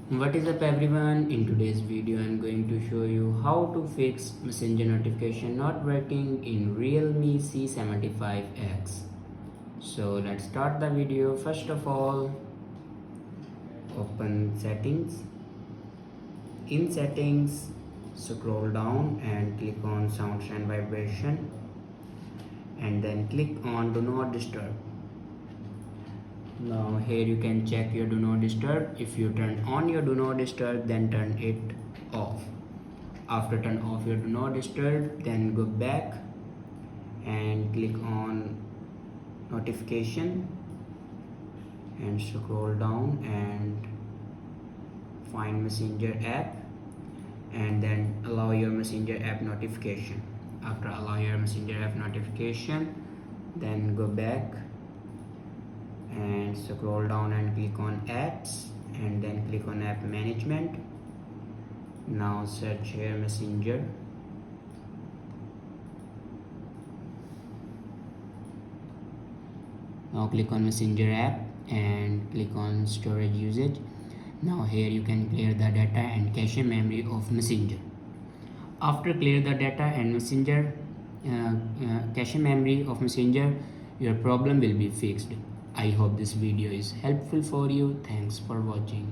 What is up everyone, in today's video I'm going to show you how to fix messenger notification not working in Realme C75x. So let's start the video. First of all, open settings. In settings, scroll down and click on sounds and vibration, and then click on do not disturb. Now here you can check your do not disturb. If you turn on your do not disturb, then turn it off. After turn off your do not disturb, then go back and click on notification and scroll down and find messenger app, and then allow your messenger app notification. After allow your messenger app notification, then go back and scroll down and click on apps, and then click on app management. Now search here messenger. Now click on messenger app and click on storage usage. Now here you can clear the data and cache memory of messenger. After clear the data and messenger cache memory of messenger, your problem will be fixed. I hope this video is helpful for you. Thanks for watching.